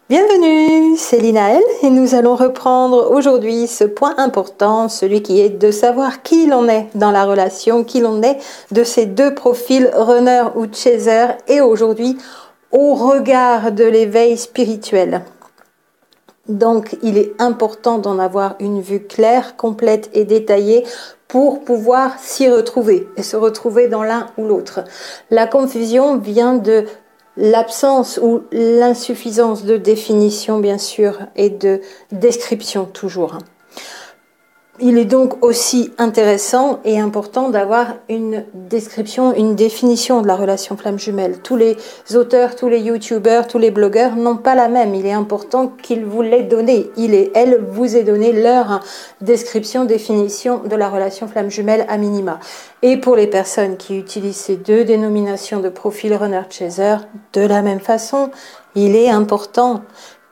Bienvenue, c'est Linaël et nous allons reprendre aujourd'hui ce point important, celui qui est de savoir qui l'on est dans la relation, qui l'on est de ces deux profils, runner ou chaser, et aujourd'hui au regard de l'éveil spirituel. Donc il est important d'en avoir une vue claire, complète et détaillée pour pouvoir s'y retrouver et se retrouver dans l'un ou l'autre. La confusion vient de l'absence ou l'insuffisance de définition, bien sûr, et de description toujours. Il est donc aussi intéressant et important d'avoir une description, une définition de la relation flamme jumelle. Tous les auteurs, tous les youtubeurs, tous les blogueurs n'ont pas la même. Il est important qu'ils vous l'aient donnée. Il et elle vous aient donné leur description, définition de la relation flamme jumelle à minima. Et pour les personnes qui utilisent ces deux dénominations de profil runner-chaser, de la même façon, il est important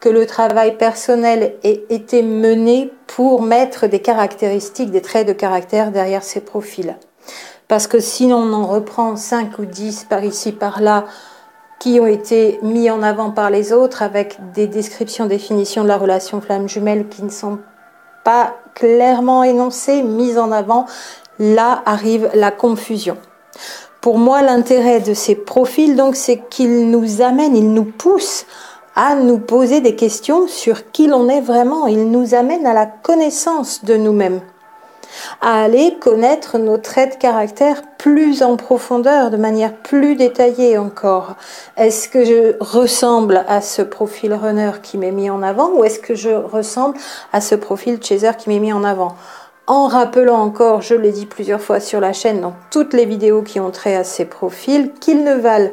que le travail personnel ait été mené pour mettre des caractéristiques, des traits de caractère derrière ces profils. Parce que sinon on en reprend 5 ou 10 par ici, par là, qui ont été mis en avant par les autres avec des descriptions, définitions de la relation flamme jumelle qui ne sont pas clairement énoncées, mises en avant, là arrive la confusion. Pour moi, l'intérêt de ces profils, donc, c'est qu'ils nous amènent, ils nous poussent à nous poser des questions sur qui l'on est vraiment. Il nous amène à la connaissance de nous-mêmes, à aller connaître nos traits de caractère plus en profondeur, de manière plus détaillée encore. Est-ce que je ressemble à ce profil runner qui m'est mis en avant, ou est-ce que je ressemble à ce profil chaser qui m'est mis en avant? En rappelant encore, je l'ai dit plusieurs fois sur la chaîne, dans toutes les vidéos qui ont trait à ces profils, qu'ils ne valent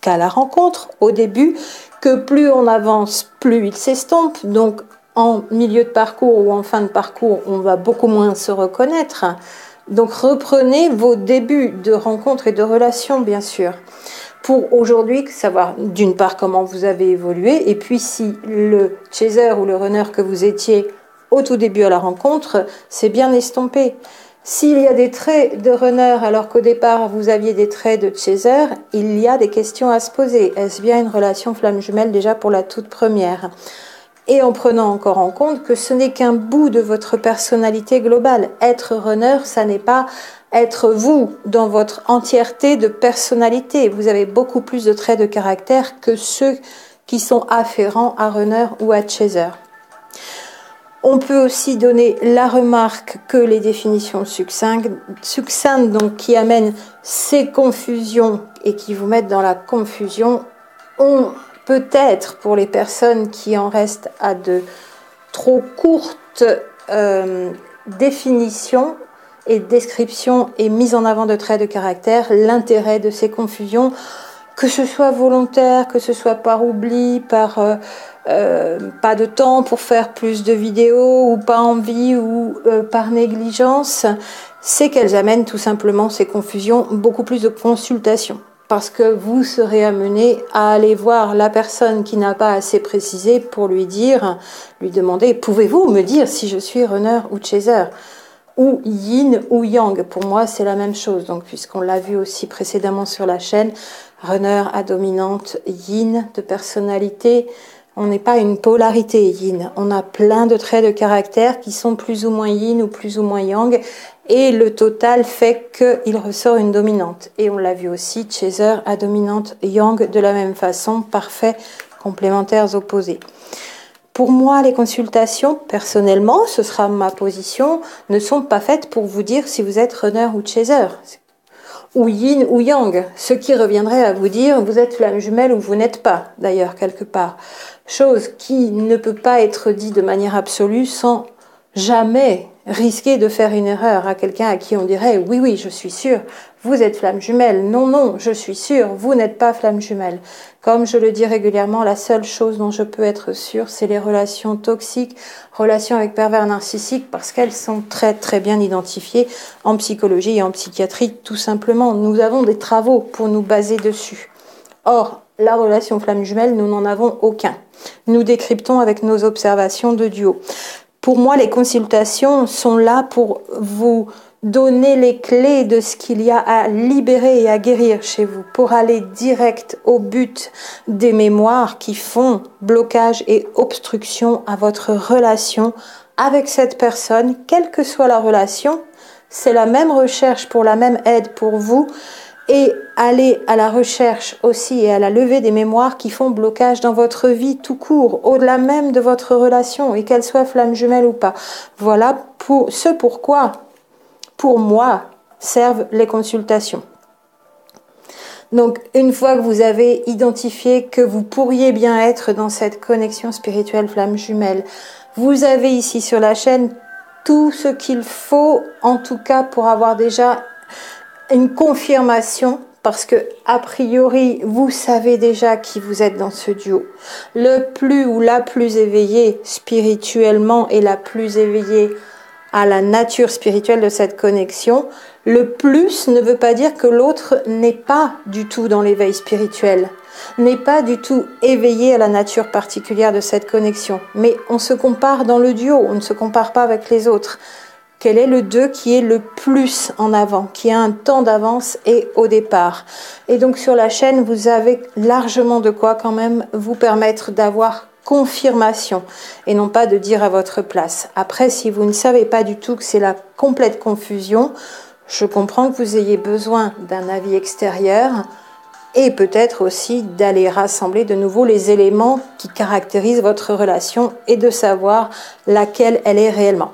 qu'à la rencontre, au début, que plus on avance, plus il s'estompe. Donc, en milieu de parcours ou en fin de parcours, on va beaucoup moins se reconnaître. Donc, reprenez vos débuts de rencontres et de relations, bien sûr, pour aujourd'hui savoir d'une part comment vous avez évolué, et puis si le chaser ou le runner que vous étiez au tout début à la rencontre, c'est bien estompé. S'il y a des traits de runner alors qu'au départ vous aviez des traits de chaser, il y a des questions à se poser. Est-ce bien une relation flamme jumelle déjà pour la toute première? Et en prenant encore en compte que ce n'est qu'un bout de votre personnalité globale. Être runner, ça n'est pas être vous dans votre entièreté de personnalité. Vous avez beaucoup plus de traits de caractère que ceux qui sont afférents à runner ou à chaser. On peut aussi donner la remarque que les définitions succinctes, donc qui amènent ces confusions et qui vous mettent dans la confusion, ont peut-être pour les personnes qui en restent à de trop courtes définitions et descriptions et mise en avant de traits de caractère, l'intérêt de ces confusions, que ce soit volontaire, que ce soit par oubli, par pas de temps pour faire plus de vidéos, ou pas envie, ou par négligence, c'est qu'elles amènent tout simplement ces confusions, beaucoup plus de consultations. Parce que vous serez amené à aller voir la personne qui n'a pas assez précisé pour lui demander, pouvez-vous me dire si je suis runner ou chaser? Ou yin ou yang, pour moi c'est la même chose, donc puisqu'on l'a vu aussi précédemment sur la chaîne, runner à dominante yin de personnalité, on n'est pas une polarité yin, on a plein de traits de caractère qui sont plus ou moins yin ou plus ou moins yang, et le total fait qu'il ressort une dominante. Et on l'a vu aussi, chaser à dominante yang de la même façon, parfait, complémentaires opposés. Pour moi, les consultations, personnellement, ce sera ma position, ne sont pas faites pour vous dire si vous êtes runner ou chaser, ou yin ou yang, ce qui reviendrait à vous dire vous êtes flamme jumelle ou vous n'êtes pas, d'ailleurs, quelque part. Chose qui ne peut pas être dit de manière absolue sans jamais risquer de faire une erreur à quelqu'un à qui on dirait oui, oui, je suis sûr, vous êtes flamme jumelle. Non, non, je suis sûr, vous n'êtes pas flamme jumelle. Comme je le dis régulièrement, la seule chose dont je peux être sûre, c'est les relations toxiques, relations avec pervers narcissiques, parce qu'elles sont très très bien identifiées en psychologie et en psychiatrie, tout simplement. Nous avons des travaux pour nous baser dessus. Or, la relation flamme jumelle, nous n'en avons aucun. Nous décryptons avec nos observations de duo. Pour moi, les consultations sont là pour vous donner les clés de ce qu'il y a à libérer et à guérir chez vous pour aller direct au but des mémoires qui font blocage et obstruction à votre relation avec cette personne, quelle que soit la relation. C'est la même recherche pour la même aide pour vous, et aller à la recherche aussi et à la levée des mémoires qui font blocage dans votre vie tout court, au-delà même de votre relation, et qu'elle soit flamme jumelle ou pas. Voilà ce pourquoi, pour moi, servent les consultations. Donc, une fois que vous avez identifié que vous pourriez bien être dans cette connexion spirituelle flamme jumelle, vous avez ici sur la chaîne tout ce qu'il faut, en tout cas pour avoir déjà une confirmation, parce que a priori vous savez déjà qui vous êtes dans ce duo. Le plus ou la plus éveillée spirituellement et la plus éveillée à la nature spirituelle de cette connexion. Le plus ne veut pas dire que l'autre n'est pas du tout dans l'éveil spirituel, n'est pas du tout éveillé à la nature particulière de cette connexion. Mais on se compare dans le duo, on ne se compare pas avec les autres. Quel est le 2 qui est le plus en avant, qui a un temps d'avance et au départ. Et donc sur la chaîne, vous avez largement de quoi quand même vous permettre d'avoir confirmation et non pas de dire à votre place. Après, si vous ne savez pas du tout que c'est la complète confusion, je comprends que vous ayez besoin d'un avis extérieur et peut-être aussi d'aller rassembler de nouveau les éléments qui caractérisent votre relation et de savoir laquelle elle est réellement.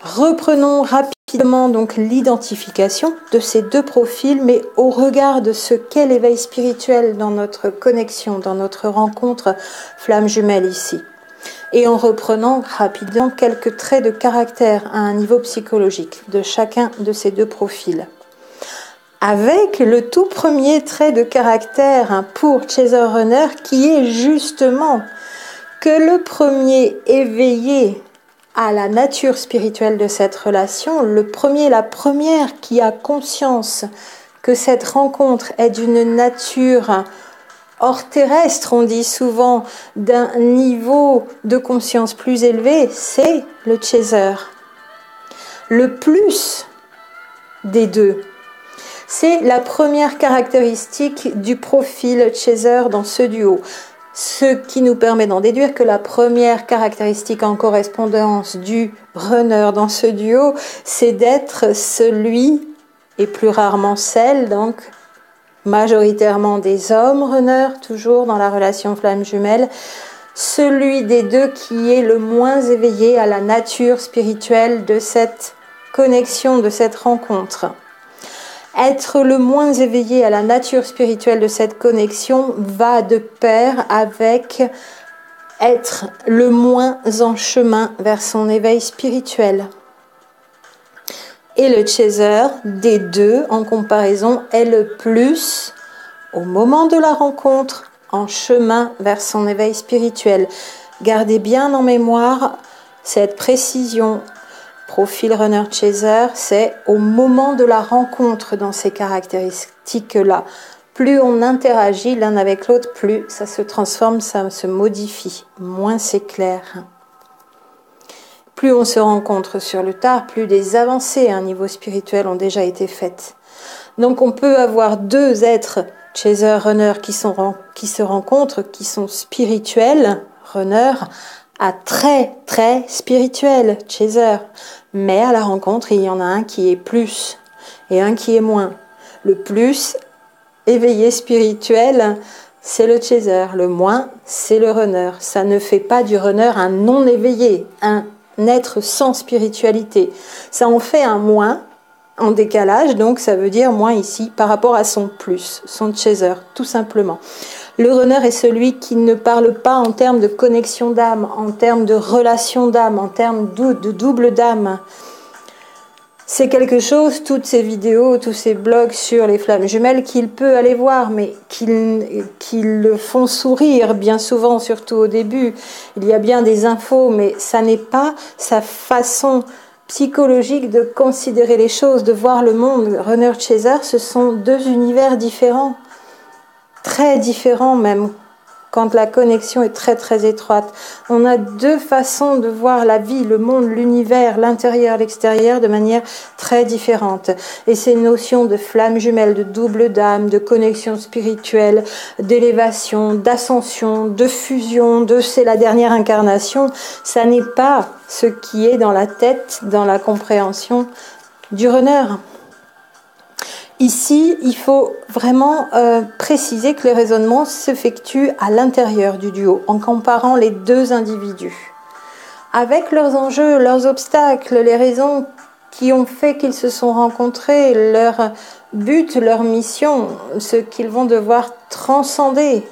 Reprenons rapidement donc l'identification de ces deux profils, mais au regard de ce qu'est l'éveil spirituel dans notre connexion, dans notre rencontre flamme jumelle ici. Et en reprenant rapidement quelques traits de caractère à un niveau psychologique de chacun de ces deux profils. Avec le tout premier trait de caractère pour Chaser Runner qui est justement que le premier éveillé à la nature spirituelle de cette relation, le premier, la première qui a conscience que cette rencontre est d'une nature hors terrestre, on dit souvent, d'un niveau de conscience plus élevé, c'est le chaser. Le plus des deux. C'est la première caractéristique du profil chaser dans ce duo. Ce qui nous permet d'en déduire que la première caractéristique en correspondance du runner dans ce duo, c'est d'être celui, et plus rarement celle, donc majoritairement des hommes runners, toujours dans la relation flamme jumelle, celui des deux qui est le moins éveillé à la nature spirituelle de cette connexion, de cette rencontre. Être le moins éveillé à la nature spirituelle de cette connexion va de pair avec être le moins en chemin vers son éveil spirituel. Et le chaser des deux, en comparaison, est le plus, au moment de la rencontre, en chemin vers son éveil spirituel. Gardez bien en mémoire cette précision. Profil runner chaser, c'est au moment de la rencontre dans ces caractéristiques-là. Plus on interagit l'un avec l'autre, plus ça se transforme, ça se modifie, moins c'est clair. Plus on se rencontre sur le tard, plus des avancées à un niveau spirituel ont déjà été faites. Donc on peut avoir deux êtres chaser runner qui se rencontrent, qui sont spirituels, runner, à très très spirituel, chaser. Mais à la rencontre, il y en a un qui est plus et un qui est moins. Le plus éveillé spirituel, c'est le chaser. Le moins, c'est le runner. Ça ne fait pas du runner un non éveillé, un être sans spiritualité. Ça en fait un moins en décalage, donc ça veut dire moins ici par rapport à son plus, son chaser, tout simplement. Le runner est celui qui ne parle pas en termes de connexion d'âme, en termes de relation d'âme, en termes de double d'âme. C'est quelque chose, toutes ces vidéos, tous ces blogs sur les flammes jumelles, qu'il peut aller voir, mais qui le font sourire, bien souvent, surtout au début. Il y a bien des infos, mais ça n'est pas sa façon psychologique de considérer les choses, de voir le monde. Runner chaser, ce sont deux univers différents. Très différents même, quand la connexion est très très étroite. On a deux façons de voir la vie, le monde, l'univers, l'intérieur, l'extérieur de manière très différente. Et ces notions de flamme jumelle, de double d'âme, de connexion spirituelle, d'élévation, d'ascension, de fusion, de c'est la dernière incarnation, ça n'est pas ce qui est dans la tête, dans la compréhension du runner. Ici, il faut vraiment préciser que le raisonnement s'effectue à l'intérieur du duo, en comparant les deux individus. Avec leurs enjeux, leurs obstacles, les raisons qui ont fait qu'ils se sont rencontrés, leur but, leur mission, ce qu'ils vont devoir transcender,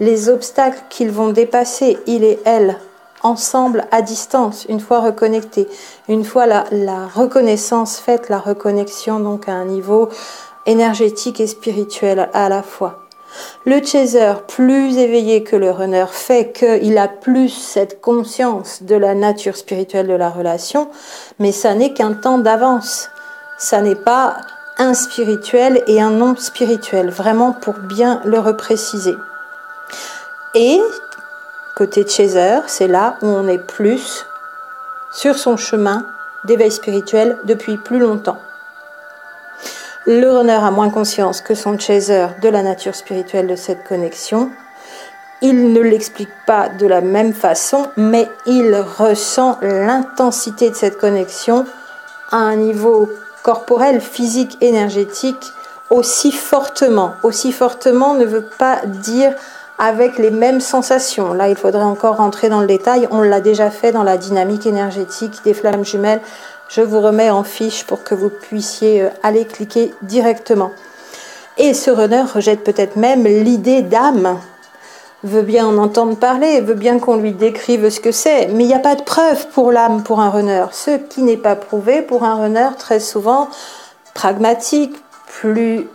les obstacles qu'ils vont dépasser, il et elle, ensemble, à distance, une fois reconnectés. Une fois la reconnaissance faite, la reconnexion donc à un niveau énergétique et spirituel à la fois. Le chaser, plus éveillé que le runner, fait qu'il a plus cette conscience de la nature spirituelle de la relation, mais ça n'est qu'un temps d'avance. Ça n'est pas un spirituel et un non spirituel, vraiment pour bien le repréciser. Et côté chaser, c'est là où on est plus sur son chemin d'éveil spirituel depuis plus longtemps. Le runner a moins conscience que son chaser de la nature spirituelle de cette connexion. Il ne l'explique pas de la même façon, mais il ressent l'intensité de cette connexion à un niveau corporel, physique, énergétique aussi fortement. Aussi fortement ne veut pas dire avec les mêmes sensations. Là, il faudrait encore rentrer dans le détail. On l'a déjà fait dans la dynamique énergétique des flammes jumelles. Je vous remets en fiche pour que vous puissiez aller cliquer directement. Et ce runner rejette peut-être même l'idée d'âme, veut bien en entendre parler, veut bien qu'on lui décrive ce que c'est, mais il n'y a pas de preuve pour l'âme pour un runner. Ce qui n'est pas prouvé pour un runner, très souvent pragmatique, plus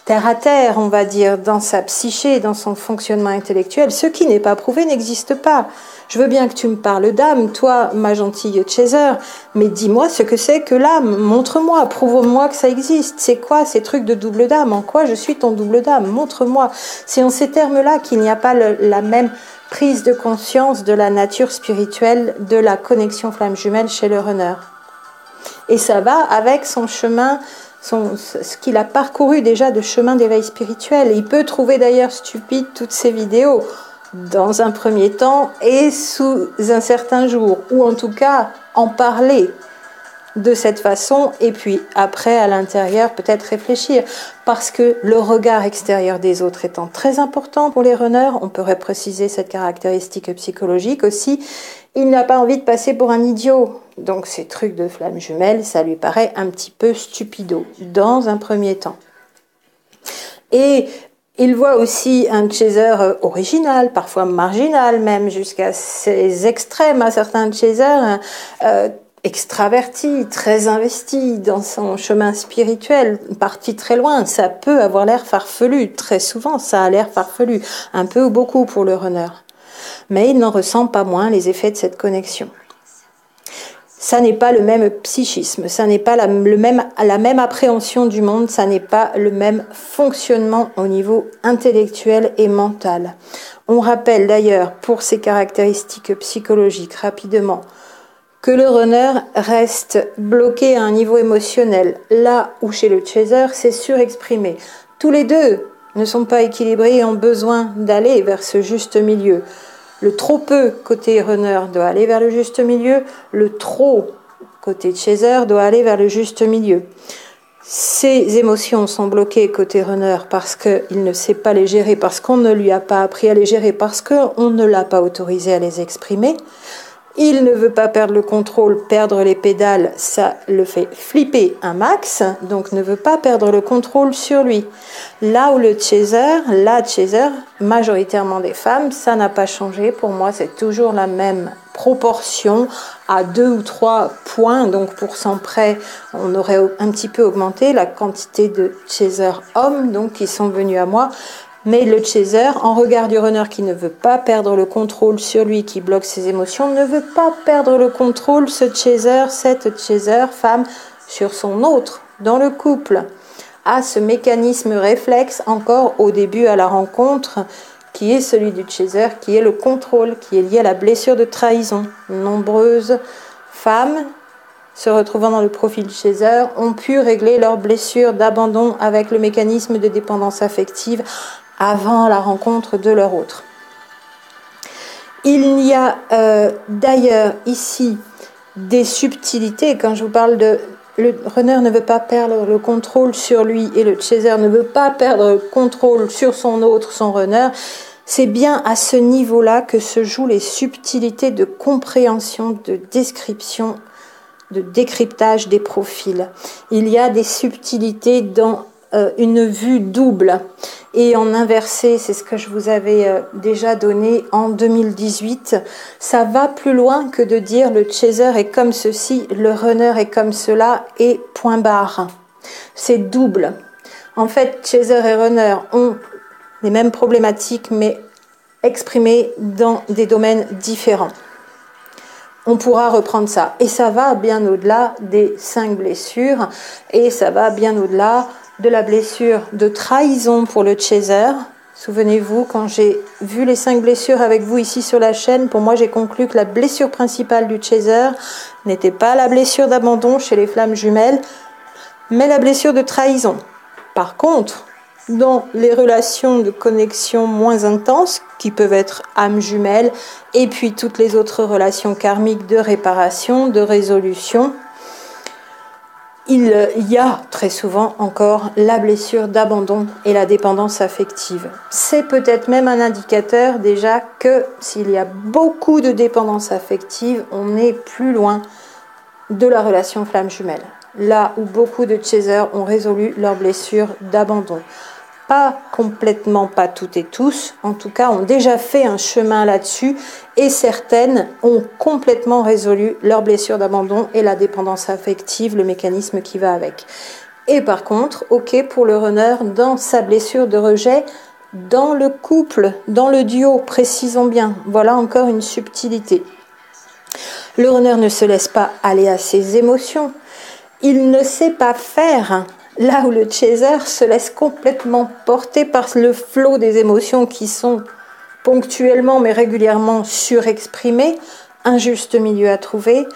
terre à terre, on va dire, dans sa psyché, dans son fonctionnement intellectuel. Ce qui n'est pas prouvé n'existe pas. Je veux bien que tu me parles d'âme, toi, ma gentille chaser, mais dis-moi ce que c'est que l'âme. Montre-moi, prouve-moi que ça existe. C'est quoi ces trucs de double d'âme? En quoi je suis ton double d'âme? Montre-moi. C'est en ces termes-là qu'il n'y a pas la même prise de conscience de la nature spirituelle de la connexion flamme jumelle chez le runner. Et ça va avec son chemin, ce qu'il a parcouru déjà de chemin d'éveil spirituel. Il peut trouver d'ailleurs stupide toutes ces vidéos dans un premier temps et sous un certain jour, ou en tout cas en parler de cette façon, et puis après à l'intérieur peut-être réfléchir, parce que le regard extérieur des autres étant très important pour les runners, on pourrait préciser cette caractéristique psychologique aussi, il n'a pas envie de passer pour un idiot. Donc ces trucs de flammes jumelles, ça lui paraît un petit peu stupido dans un premier temps. Et il voit aussi un chaser original, parfois marginal même, jusqu'à ces extrêmes à certains chasers, extraverti, très investi dans son chemin spirituel, parti très loin. Ça peut avoir l'air farfelu, très souvent ça a l'air farfelu, un peu ou beaucoup pour le runner. Mais il n'en ressent pas moins les effets de cette connexion. Ça n'est pas le même psychisme, ça n'est pas la même appréhension du monde, ça n'est pas le même fonctionnement au niveau intellectuel et mental. On rappelle d'ailleurs pour ces caractéristiques psychologiques rapidement que le runner reste bloqué à un niveau émotionnel, là où chez le chaser c'est surexprimé. Tous les deux ne sont pas équilibrés et ont besoin d'aller vers ce juste milieu. Le trop peu côté runner doit aller vers le juste milieu, le trop côté chaser doit aller vers le juste milieu. Ces émotions sont bloquées côté runner parce qu'il ne sait pas les gérer, parce qu'on ne lui a pas appris à les gérer, parce qu'on ne l'a pas autorisé à les exprimer. Il ne veut pas perdre le contrôle, perdre les pédales, ça le fait flipper un max, donc ne veut pas perdre le contrôle sur lui. Là où le chaser, la chaser, majoritairement des femmes, ça n'a pas changé. Pour moi, c'est toujours la même proportion à 2 ou 3 points, donc pour 100 près, on aurait un petit peu augmenté la quantité de chaser hommes donc, qui sont venus à moi. Mais le chaser, en regard du runner qui ne veut pas perdre le contrôle sur lui, qui bloque ses émotions, ne veut pas perdre le contrôle, ce chaser, cette chaser, femme, sur son autre, dans le couple, a ce mécanisme réflexe encore au début à la rencontre qui est celui du chaser, qui est le contrôle, qui est lié à la blessure de trahison. Nombreuses femmes se retrouvant dans le profil chaser ont pu régler leur blessure d'abandon avec le mécanisme de dépendance affective avant la rencontre de leur autre. Il y a d'ailleurs ici des subtilités. Quand je vous parle de... Le runner ne veut pas perdre le contrôle sur lui et le chaser ne veut pas perdre le contrôle sur son autre, son runner. C'est bien à ce niveau-là que se jouent les subtilités de compréhension, de description, de décryptage des profils. Il y a des subtilités dans une vue double et en inversé, c'est ce que je vous avais déjà donné en 2018. Ça va plus loin que de dire le chaser est comme ceci, le runner est comme cela et point barre. C'est double. En fait, chaser et runner ont les mêmes problématiques mais exprimées dans des domaines différents. On pourra reprendre ça. Et ça va bien au-delà des 5 blessures et ça va bien au-delà de la blessure de trahison pour le chaser. Souvenez-vous, quand j'ai vu les 5 blessures avec vous ici sur la chaîne, pour moi j'ai conclu que la blessure principale du chaser n'était pas la blessure d'abandon chez les flammes jumelles, mais la blessure de trahison. Par contre, dans les relations de connexion moins intenses, qui peuvent être âmes jumelles, et puis toutes les autres relations karmiques de réparation, de résolution, il y a très souvent encore la blessure d'abandon et la dépendance affective. C'est peut-être même un indicateur déjà que s'il y a beaucoup de dépendance affective, on est plus loin de la relation flamme jumelle. Là où beaucoup de chasers ont résolu leur blessure d'abandon. Pas complètement, pas toutes et tous, en tout cas ont déjà fait un chemin là-dessus et certaines ont complètement résolu leur blessure d'abandon et la dépendance affective, le mécanisme qui va avec. Et par contre, ok pour le runner dans sa blessure de rejet, dans le couple, dans le duo, précisons bien, voilà encore une subtilité. Le runner ne se laisse pas aller à ses émotions, il ne sait pas faire. Là où le chaser se laisse complètement porter par le flot des émotions qui sont ponctuellement mais régulièrement surexprimées, un juste milieu à trouver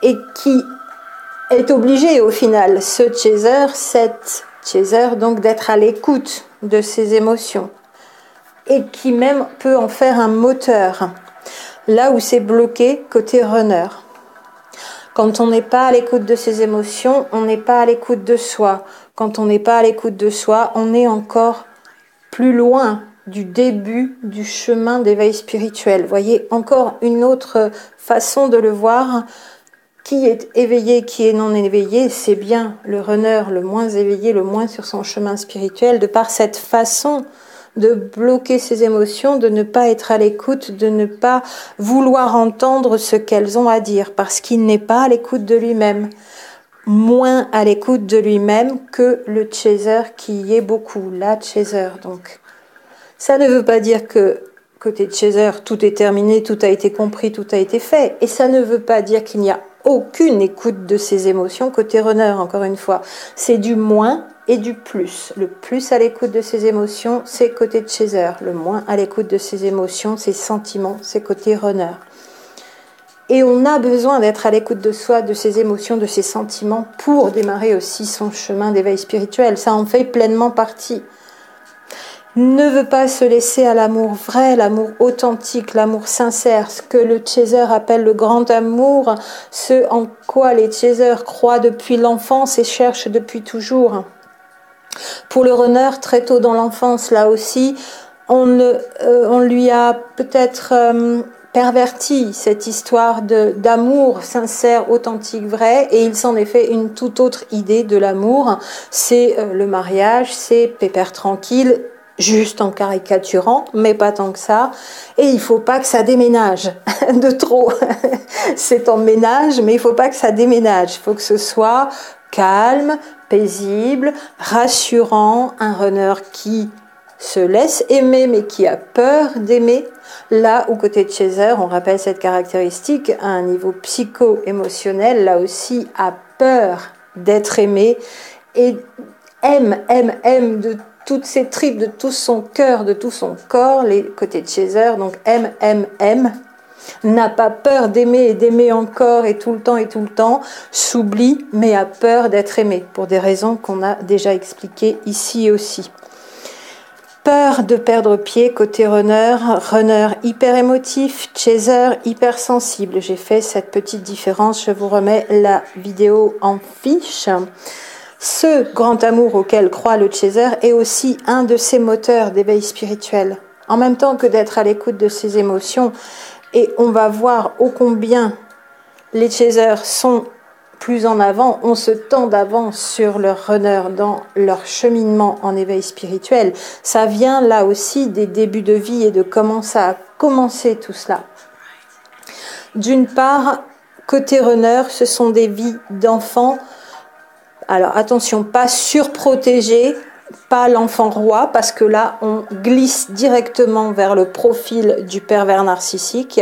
et qui est obligé au final, ce chaser, cette chaser, donc d'être à l'écoute de ses émotions et qui même peut en faire un moteur. Là où c'est bloqué côté runner. Quand on n'est pas à l'écoute de ses émotions, on n'est pas à l'écoute de soi. Quand on n'est pas à l'écoute de soi, on est encore plus loin du début du chemin d'éveil spirituel. Vous voyez, encore une autre façon de le voir. Qui est éveillé, qui est non éveillé, c'est bien le runner le moins éveillé, le moins sur son chemin spirituel, de par cette façon de bloquer ses émotions, de ne pas être à l'écoute, de ne pas vouloir entendre ce qu'elles ont à dire, parce qu'il n'est pas à l'écoute de lui-même, moins à l'écoute de lui-même que le chaser qui y est beaucoup, la chaser. Donc, ça ne veut pas dire que côté chaser, tout est terminé, tout a été compris, tout a été fait, et ça ne veut pas dire qu'il n'y a aucune écoute de ses émotions côté runner, encore une fois. C'est du moins et du plus. Le plus à l'écoute de ses émotions, c'est côté chaser. Le moins à l'écoute de ses émotions, ses sentiments, c'est côté runner. Et on a besoin d'être à l'écoute de soi, de ses émotions, de ses sentiments pour démarrer aussi son chemin d'éveil spirituel. Ça en fait pleinement partie. Ne veut pas se laisser à l'amour vrai, l'amour authentique, l'amour sincère, ce que le chaser appelle le grand amour, ce en quoi les chasers croient depuis l'enfance et cherchent depuis toujours. Pour le runner, très tôt dans l'enfance, là aussi, on lui a peut-être perverti cette histoire d'amour sincère, authentique, vrai, et il s'en est fait une toute autre idée de l'amour. C'est le mariage, c'est pépère tranquille, juste en caricaturant, mais pas tant que ça. Et il faut pas que ça déménage de trop. C'est en ménage, mais il faut pas que ça déménage. Il faut que ce soit calme, paisible, rassurant, un runner qui se laisse aimer, mais qui a peur d'aimer. Là où côté chaser, on rappelle cette caractéristique à un niveau psycho-émotionnel, là aussi a peur d'être aimé et aime de toutes ses tripes, de tout son cœur, de tout son corps, les côtés chaser, donc aime, n'a pas peur d'aimer et d'aimer encore et tout le temps, s'oublie mais a peur d'être aimé pour des raisons qu'on a déjà expliquées ici aussi. Peur de perdre pied côté runner hyper émotif, chaser hyper sensible. J'ai fait cette petite différence, je vous remets la vidéo en fiche. Ce grand amour auquel croit le chaser est aussi un de ses moteurs d'éveil spirituel. En même temps que d'être à l'écoute de ses émotions, et on va voir ô combien les chasers sont plus en avant, on se tend d'avance sur leur runner dans leur cheminement en éveil spirituel. Ça vient là aussi des débuts de vie et de comment ça a commencé tout cela. D'une part, côté runner, ce sont des vies d'enfants. Alors attention, pas surprotégés, pas l'enfant roi, parce que là, on glisse directement vers le profil du pervers narcissique.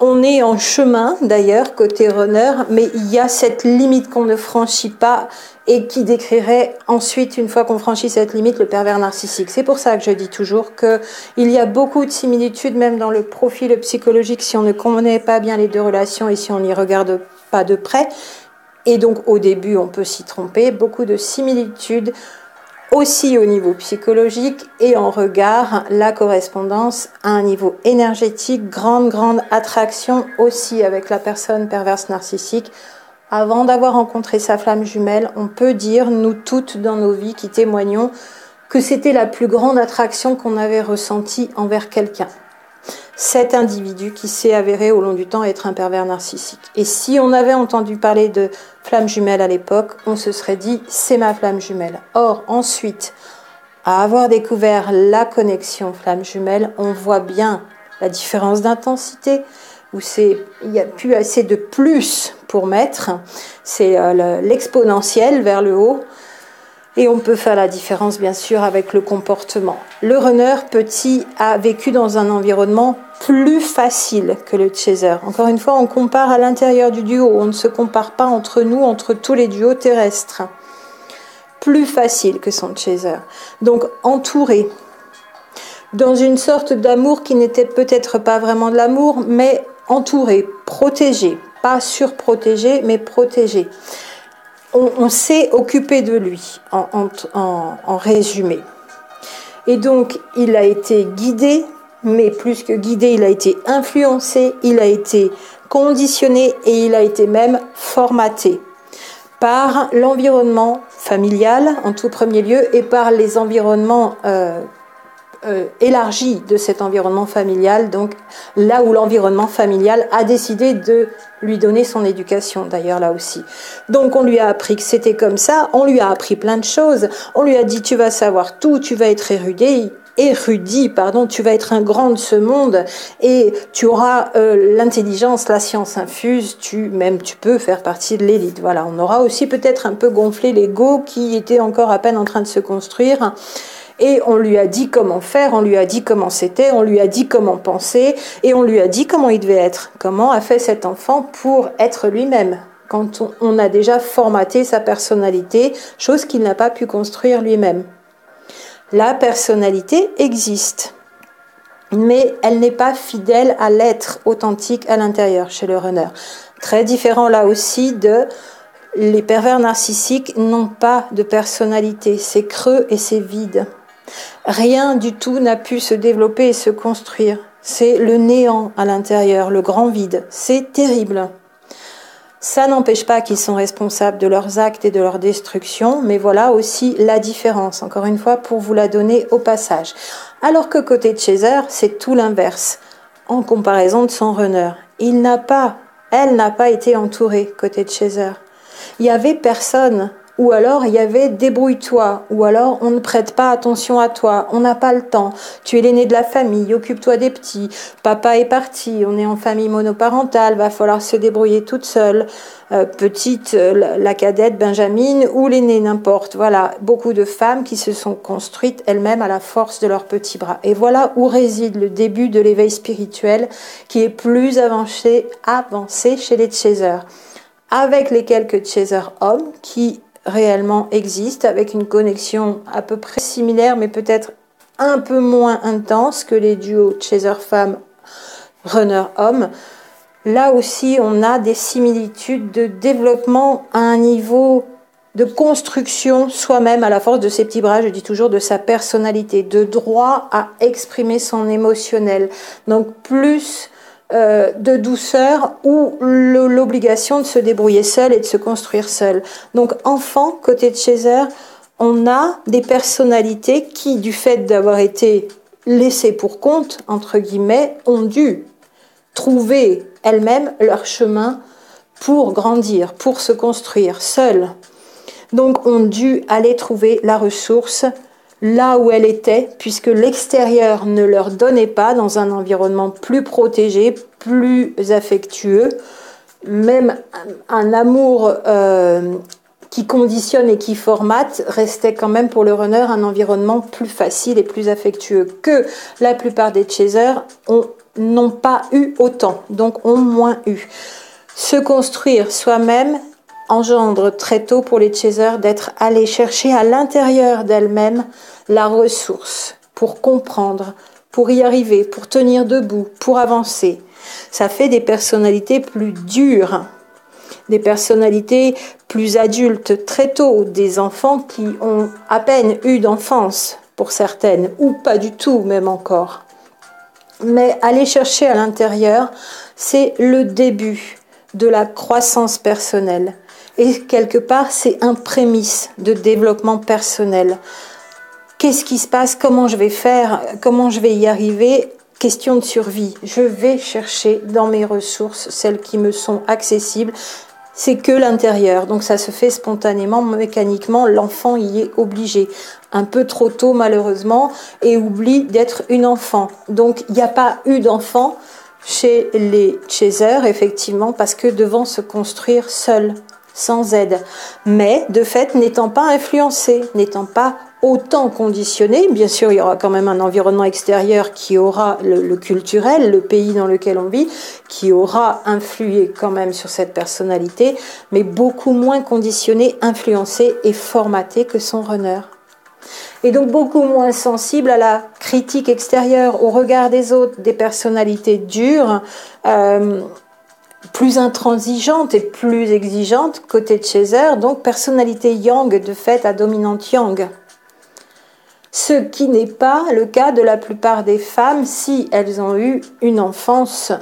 On est en chemin d'ailleurs côté runner, mais il y a cette limite qu'on ne franchit pas et qui décrirait ensuite, une fois qu'on franchit cette limite, le pervers narcissique. C'est pour ça que je dis toujours qu'il y a beaucoup de similitudes, même dans le profil psychologique, si on ne connaît pas bien les deux relations et si on n'y regarde pas de près. Et donc au début, on peut s'y tromper, beaucoup de similitudes aussi au niveau psychologique et en regard, la correspondance à un niveau énergétique, grande attraction aussi avec la personne perverse narcissique. Avant d'avoir rencontré sa flamme jumelle, on peut dire, nous toutes dans nos vies qui témoignons, que c'était la plus grande attraction qu'on avait ressentie envers quelqu'un. Cet individu qui s'est avéré au long du temps être un pervers narcissique. Et si on avait entendu parler de flamme jumelle à l'époque, on se serait dit c'est ma flamme jumelle. Or ensuite, à avoir découvert la connexion flamme jumelle, on voit bien la différence d'intensité, où il n'y a plus assez de plus pour mettre, c'est l'exponentiel vers le haut. Et on peut faire la différence, bien sûr, avec le comportement. Le runner petit a vécu dans un environnement plus facile que le chaser. Encore une fois, on compare à l'intérieur du duo. On ne se compare pas entre nous, entre tous les duos terrestres. Plus facile que son chaser. Donc, entouré. Dans une sorte d'amour qui n'était peut-être pas vraiment de l'amour, mais entouré, protégé. Pas surprotégé, mais protégé. On s'est occupé de lui, en résumé. Et donc, il a été guidé, mais plus que guidé, il a été influencé, il a été conditionné et il a été même formaté par l'environnement familial, en tout premier lieu, et par les environnements élargis de cet environnement familial, donc là où l'environnement familial a décidé de lui donner son éducation, d'ailleurs là aussi. Donc on lui a appris que c'était comme ça, on lui a appris plein de choses, on lui a dit tu vas savoir tout, tu vas être érudit, tu vas être un grand de ce monde et tu auras l'intelligence, la science infuse, tu peux faire partie de l'élite. Voilà, on aura aussi peut-être un peu gonflé l'ego qui était encore à peine en train de se construire. Et on lui a dit comment faire, on lui a dit comment c'était, on lui a dit comment penser, et on lui a dit comment il devait être. Comment a fait cet enfant pour être lui-même, quand on a déjà formaté sa personnalité, chose qu'il n'a pas pu construire lui-même. La personnalité existe, mais elle n'est pas fidèle à l'être authentique à l'intérieur chez le runner. Très différent là aussi les pervers narcissiques n'ont pas de personnalité, c'est creux et c'est vide. Rien du tout n'a pu se développer et se construire. C'est le néant à l'intérieur, le grand vide. C'est terrible. Ça n'empêche pas qu'ils sont responsables de leurs actes et de leur destruction, mais voilà aussi la différence, encore une fois, pour vous la donner au passage. Alors que côté chaser, c'est tout l'inverse, en comparaison de son runner. Elle n'a pas été entourée côté chaser. Il y avait personne, ou alors il y avait débrouille-toi, ou alors on ne prête pas attention à toi, on n'a pas le temps, tu es l'aîné de la famille, occupe-toi des petits, papa est parti, on est en famille monoparentale, va falloir se débrouiller toute seule, petite, la cadette, Benjamin, ou l'aînée, n'importe. Voilà, beaucoup de femmes qui se sont construites elles-mêmes à la force de leurs petits bras. Et voilà où réside le début de l'éveil spirituel qui est plus avancé chez les chasers. Avec les quelques chasers hommes qui réellement existent, avec une connexion à peu près similaire, mais peut-être un peu moins intense que les duos chaser-femme, runner-homme. Là aussi, on a des similitudes de développement à un niveau de construction soi-même à la force de ses petits bras, je dis toujours, de sa personnalité, de droit à exprimer son émotionnel. Donc plus de douceur ou l'obligation de se débrouiller seul et de se construire seul. Donc enfant, côté de Chaser, on a des personnalités qui, du fait d'avoir été laissées pour compte, entre guillemets, ont dû trouver elles-mêmes leur chemin pour grandir, pour se construire seules. Donc ont dû aller trouver la ressource là où elle était, puisque l'extérieur ne leur donnait pas dans un environnement plus protégé, plus affectueux, même un amour qui conditionne et qui formate restait quand même pour le runner un environnement plus facile et plus affectueux que la plupart des chasers n'ont pas eu autant, donc ont moins eu. Se construire soi-même engendre très tôt pour les chasers d'être allés chercher à l'intérieur d'elles-mêmes la ressource pour comprendre, pour y arriver, pour tenir debout, pour avancer. Ça fait des personnalités plus dures, des personnalités plus adultes très tôt, des enfants qui ont à peine eu d'enfance pour certaines, ou pas du tout même encore. Mais aller chercher à l'intérieur, c'est le début de la croissance personnelle. Et quelque part, c'est un prémisse de développement personnel. Qu'est-ce qui se passe? Comment je vais faire? Comment je vais y arriver? Question de survie. Je vais chercher dans mes ressources celles qui me sont accessibles. C'est que l'intérieur. Donc ça se fait spontanément, mécaniquement. L'enfant y est obligé. Un peu trop tôt, malheureusement, et oublie d'être une enfant. Donc il n'y a pas eu d'enfant chez les chasers, effectivement, parce que devant se construire seul, sans aide. Mais, de fait, n'étant pas influencé, n'étant pas autant conditionné, bien sûr, il y aura quand même un environnement extérieur qui aura le culturel, le pays dans lequel on vit, qui aura influé quand même sur cette personnalité, mais beaucoup moins conditionné, influencé et formaté que son runner. Et donc beaucoup moins sensible à la critique extérieure, au regard des autres, des personnalités dures, plus intransigeantes et plus exigeantes côté de Chaser, donc personnalité yang de fait à dominante yang. Ce qui n'est pas le cas de la plupart des femmes si elles ont eu une enfance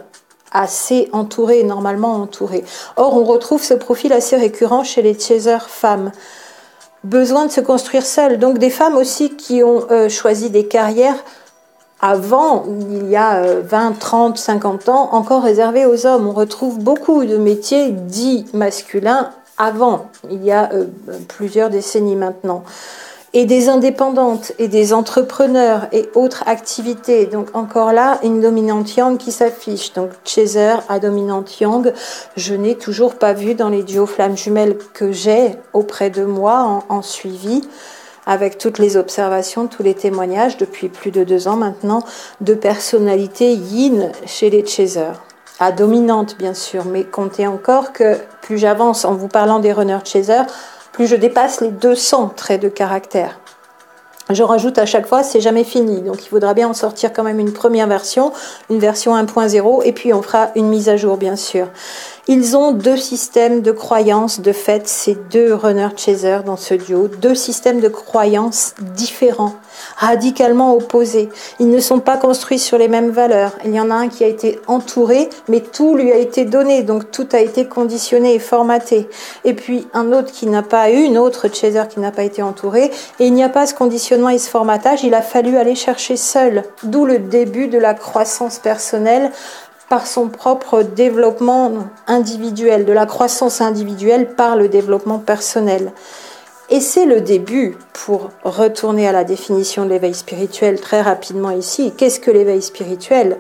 assez entourée, normalement entourée. Or, on retrouve ce profil assez récurrent chez les chasers femmes. Besoin de se construire seule. Donc des femmes aussi qui ont choisi des carrières avant, il y a 20, 30, 50 ans, encore réservées aux hommes. On retrouve beaucoup de métiers dits masculins avant, il y a plusieurs décennies maintenant. Et des indépendantes et des entrepreneurs et autres activités. Donc encore là, une dominante yang qui s'affiche. Donc chaser à dominante yang, je n'ai toujours pas vu dans les duos flammes jumelles que j'ai auprès de moi en suivi, avec toutes les observations, tous les témoignages depuis plus de 2 ans maintenant, de personnalités yin chez les chasers. À dominante bien sûr, mais comptez encore que plus j'avance en vous parlant des runners chasers, plus je dépasse les 200 traits de caractère. Je rajoute à chaque fois, c'est jamais fini. Donc il faudra bien en sortir quand même une première version, une version 1.0, et puis on fera une mise à jour, bien sûr. Ils ont 2 systèmes de croyances, de fait, ces 2 runners-chasers dans ce duo, 2 systèmes de croyances différents, radicalement opposés. Ils ne sont pas construits sur les mêmes valeurs. Il y en a un qui a été entouré, mais tout lui a été donné, donc tout a été conditionné et formaté. Et puis un autre qui n'a pas eu, une autre chaser qui n'a pas été entourée, et il n'y a pas ce conditionnement et ce formatage, il a fallu aller chercher seul, d'où le début de la croissance personnelle, par son propre développement individuel, de la croissance individuelle par le développement personnel. Et c'est le début, pour retourner à la définition de l'éveil spirituel très rapidement ici. Qu'est-ce que l'éveil spirituel ?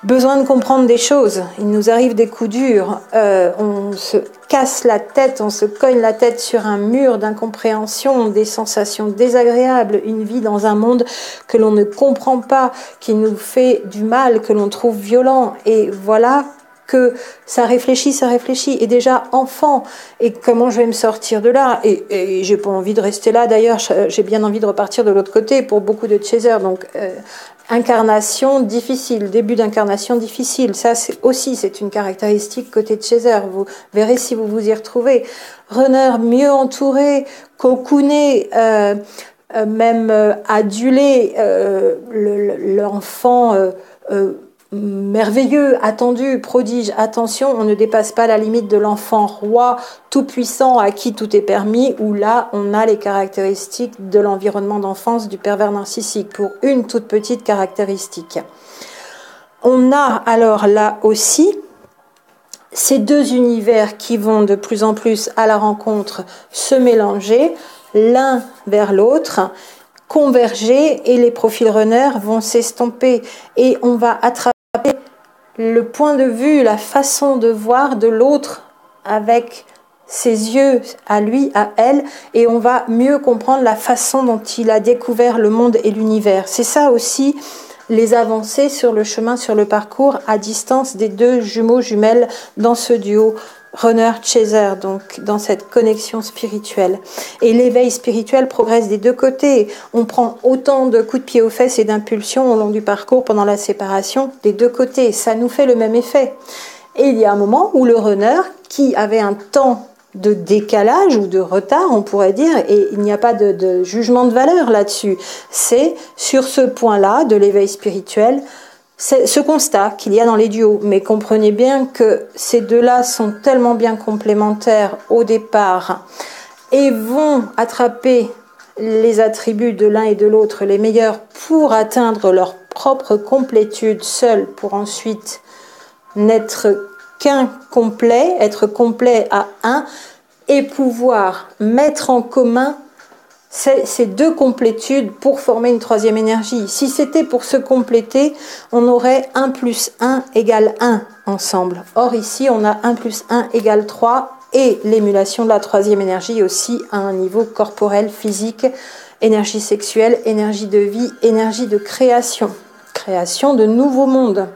Besoin de comprendre des choses. Il nous arrive des coups durs. On se casse la tête, on se cogne la tête sur un mur d'incompréhension, des sensations désagréables, une vie dans un monde que l'on ne comprend pas, qui nous fait du mal, que l'on trouve violent. Et voilà que ça réfléchit, et déjà enfant, et comment je vais me sortir de là, et j'ai pas envie de rester là, d'ailleurs, j'ai bien envie de repartir de l'autre côté pour beaucoup de chasers, donc incarnation difficile, début d'incarnation difficile, ça c'est une caractéristique côté chaser, vous verrez si vous vous y retrouvez. Runner mieux entouré, cocooné, même adulé, l'enfant merveilleux, attendu, prodige. Attention, on ne dépasse pas la limite de l'enfant roi, tout puissant, à qui tout est permis, où là, on a les caractéristiques de l'environnement d'enfance du pervers narcissique, pour une toute petite caractéristique. On a alors là aussi ces deux univers qui vont de plus en plus à la rencontre se mélanger, l'un vers l'autre, converger, et les profils runners vont s'estomper, et on va attraper le point de vue, la façon de voir de l'autre avec ses yeux à lui, à elle, et on va mieux comprendre la façon dont il a découvert le monde et l'univers. C'est ça aussi les avancées sur le chemin, sur le parcours à distance des deux jumeaux jumelles dans ce duo runner-chaser, donc dans cette connexion spirituelle. Et l'éveil spirituel progresse des deux côtés. On prend autant de coups de pied aux fesses et d'impulsions au long du parcours pendant la séparation des deux côtés. Ça nous fait le même effet. Et il y a un moment où le runner, qui avait un temps de décalage ou de retard, on pourrait dire, et il n'y a pas de jugement de valeur là-dessus, c'est sur ce point-là de l'éveil spirituel, c'est ce constat qu'il y a dans les duos. Mais comprenez bien que ces deux-là sont tellement bien complémentaires au départ et vont attraper les attributs de l'un et de l'autre, les meilleurs, pour atteindre leur propre complétude seule, pour ensuite n'être qu'un complet, être complet à un, et pouvoir mettre en commun ces deux complétudes pour former une troisième énergie. Si c'était pour se compléter, on aurait 1 plus 1 égale 1 ensemble. Or ici, on a 1 plus 1 égale 3, et l'émulation de la troisième énergie aussi à un niveau corporel, physique, énergie sexuelle, énergie de vie, énergie de création de nouveaux mondes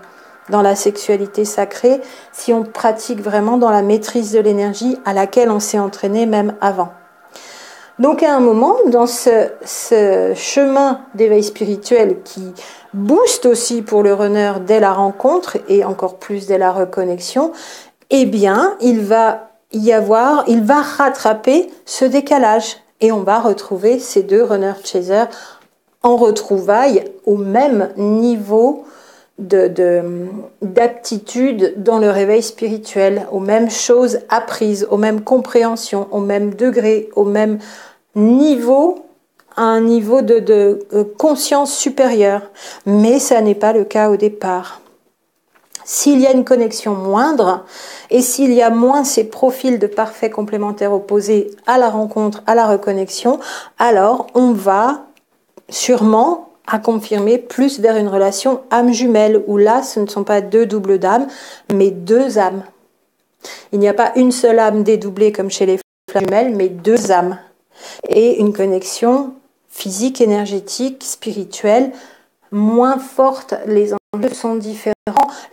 dans la sexualité sacrée, si on pratique vraiment dans la maîtrise de l'énergie à laquelle on s'est entraîné même avant. Donc à un moment, dans ce chemin d'éveil spirituel qui booste aussi pour le runner dès la rencontre et encore plus dès la reconnexion, eh bien, il va rattraper ce décalage, et on va retrouver ces deux runners-chasers en retrouvailles au même niveau d'aptitude dans le réveil spirituel, aux mêmes choses apprises, aux mêmes compréhensions, au même degré, au même niveau, à un niveau de conscience supérieure. Mais ça n'est pas le cas au départ. S'il y a une connexion moindre, et s'il y a moins ces profils de parfaits complémentaires opposés à la rencontre, à la reconnexion, alors on va sûrement à confirmer plus vers une relation âme jumelle, où là, ce ne sont pas deux doubles d'âme, mais deux âmes. Il n'y a pas une seule âme dédoublée comme chez les flammes jumelles, mais deux âmes. Et une connexion physique, énergétique, spirituelle, moins forte. Les enjeux sont différents.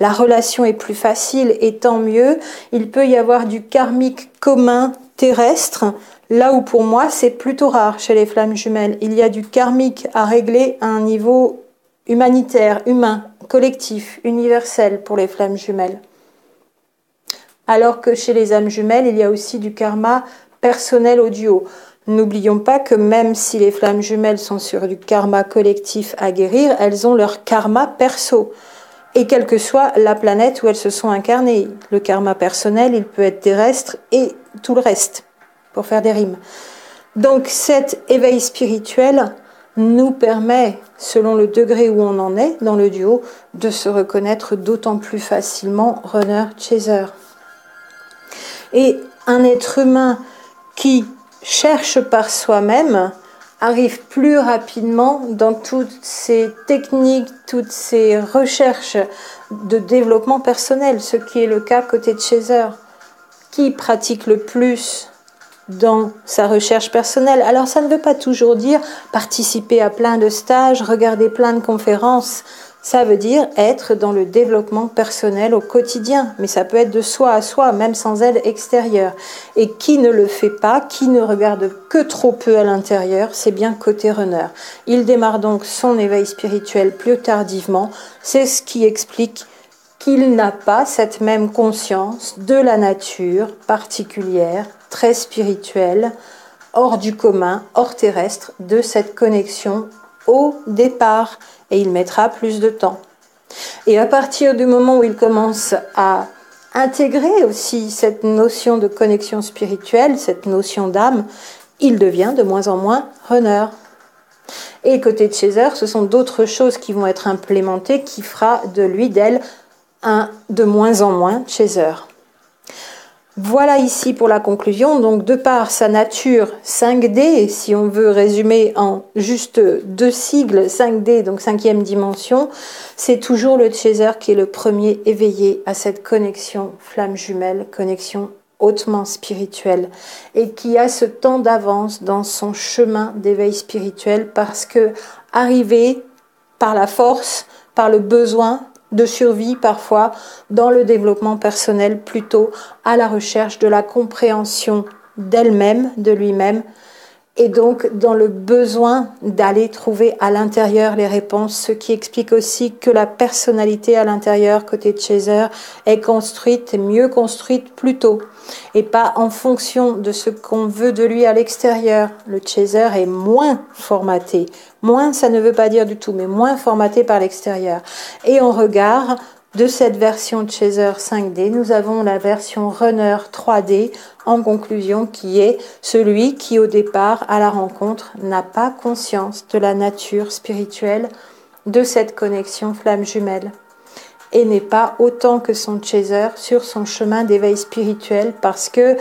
La relation est plus facile, et tant mieux. Il peut y avoir du karmique commun terrestre, là où pour moi c'est plutôt rare chez les flammes jumelles. Il y a du karmique à régler à un niveau humanitaire, humain, collectif, universel pour les flammes jumelles. Alors que chez les âmes jumelles, il y a aussi du karma personnel au duo. N'oublions pas que même si les flammes jumelles sont sur du karma collectif à guérir, elles ont leur karma perso. Et quelle que soit la planète où elles se sont incarnées. Le karma personnel, il peut être terrestre et tout le reste, pour faire des rimes. Donc cet éveil spirituel nous permet, selon le degré où on en est dans le duo, de se reconnaître d'autant plus facilement runner-chaser. Et un être humain qui cherche par soi-même arrive plus rapidement dans toutes ces techniques, toutes ces recherches de développement personnel, ce qui est le cas côté de chaser, qui pratique le plus dans sa recherche personnelle. Alors ça ne veut pas toujours dire participer à plein de stages, regarder plein de conférences. Ça veut dire être dans le développement personnel au quotidien, mais ça peut être de soi à soi, même sans aide extérieure. Et qui ne le fait pas, qui ne regarde que trop peu à l'intérieur, c'est bien côté runner. Il démarre donc son éveil spirituel plus tardivement. C'est ce qui explique qu'il n'a pas cette même conscience de la nature particulière, très spirituelle, hors du commun, hors terrestre, de cette connexion au départ. Et il mettra plus de temps. Et à partir du moment où il commence à intégrer aussi cette notion de connexion spirituelle, cette notion d'âme, il devient de moins en moins runner. Et côté de Chaser, ce sont d'autres choses qui vont être implémentées qui fera de lui, d'elle, un de moins en moins Chaser. Voilà ici pour la conclusion. Donc, de par sa nature 5D, si on veut résumer en juste 2 sigles, 5D, donc 5e dimension, c'est toujours le Chaser qui est le premier éveillé à cette connexion flamme jumelle, connexion hautement spirituelle, et qui a ce temps d'avance dans son chemin d'éveil spirituel parce que arrivé par la force, par le besoin de survie parfois, dans le développement personnel plutôt à la recherche de la compréhension d'elle-même, de lui-même, et donc dans le besoin d'aller trouver à l'intérieur les réponses, ce qui explique aussi que la personnalité à l'intérieur, côté de Chaser, est construite, mieux construite plus tôt, et pas en fonction de ce qu'on veut de lui à l'extérieur. Le Chaser est moins formaté, moins ça ne veut pas dire du tout, mais moins formaté par l'extérieur. Et en regard de cette version Chaser 5D, nous avons la version Runner 3D en conclusion qui est celui qui au départ à la rencontre n'a pas conscience de la nature spirituelle de cette connexion flamme jumelle et n'est pas autant que son Chaser sur son chemin d'éveil spirituel parce que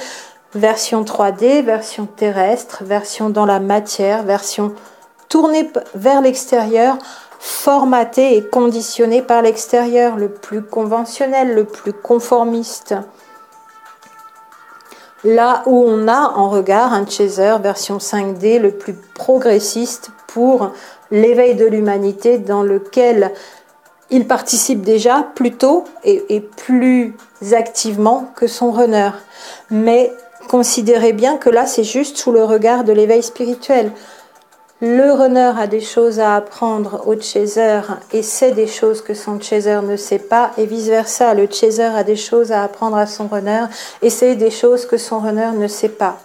version 3D, version terrestre, version dans la matière, version tournée vers l'extérieur, formaté et conditionné par l'extérieur, le plus conventionnel, le plus conformiste. Là où on a en regard un Chaser version 5D le plus progressiste pour l'éveil de l'humanité dans lequel il participe déjà plus tôt et plus activement que son runner. Mais considérez bien que là c'est juste sous le regard de l'éveil spirituel. Le runner a des choses à apprendre au Chaser et sait des choses que son Chaser ne sait pas et vice-versa. Le Chaser a des choses à apprendre à son runner et sait des choses que son runner ne sait pas.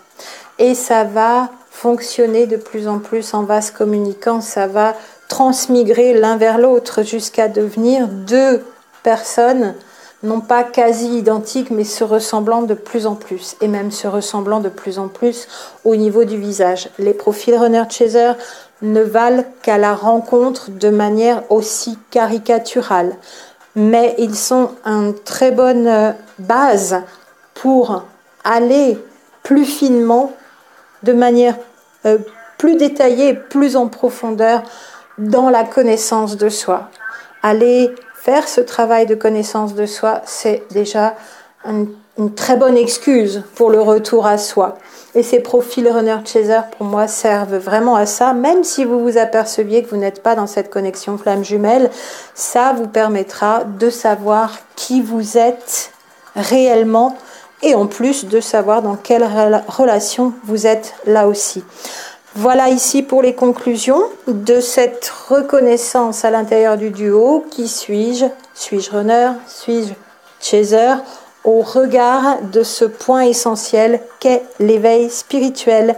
Et ça va fonctionner de plus en plus en vase communicant, ça va transmigrer l'un vers l'autre jusqu'à devenir 2 personnes non pas quasi identiques, mais se ressemblant de plus en plus, et même se ressemblant de plus en plus au niveau du visage. Les profils runner-chaser ne valent qu'à la rencontre de manière aussi caricaturale, mais ils sont une très bonne base pour aller plus finement, de manière plus détaillée, plus en profondeur dans la connaissance de soi. Aller faire ce travail de connaissance de soi, c'est déjà une très bonne excuse pour le retour à soi. Et ces profils runner-chaser, pour moi, servent vraiment à ça. Même si vous vous aperceviez que vous n'êtes pas dans cette connexion flamme jumelle, ça vous permettra de savoir qui vous êtes réellement et en plus de savoir dans quelle relation vous êtes là aussi. Voilà ici pour les conclusions de cette reconnaissance à l'intérieur du duo. Qui suis-je? Suis-je runner? Suis-je chaser? Au regard de ce point essentiel qu'est l'éveil spirituel.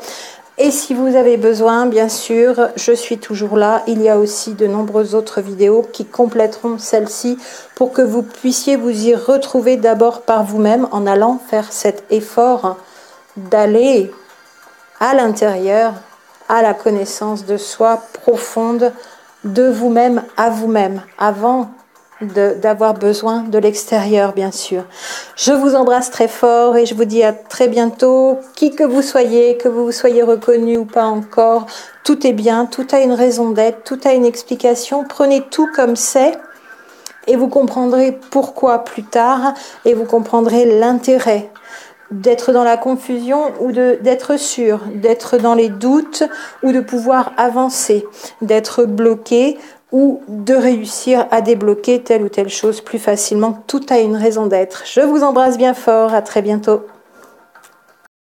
Et si vous avez besoin, bien sûr, je suis toujours là. Il y a aussi de nombreuses autres vidéos qui compléteront celle-ci pour que vous puissiez vous y retrouver d'abord par vous-même en allant faire cet effort d'aller à l'intérieur, à la connaissance de soi profonde, de vous-même à vous-même, avant d'avoir besoin de l'extérieur, bien sûr. Je vous embrasse très fort et je vous dis à très bientôt. Qui que vous soyez reconnu ou pas encore, tout est bien, tout a une raison d'être, tout a une explication. Prenez tout comme c'est et vous comprendrez pourquoi plus tard et vous comprendrez l'intérêt d'être dans la confusion ou d'être sûr, d'être dans les doutes ou de pouvoir avancer, d'être bloqué ou de réussir à débloquer telle ou telle chose plus facilement. Tout a une raison d'être. Je vous embrasse bien fort, à très bientôt.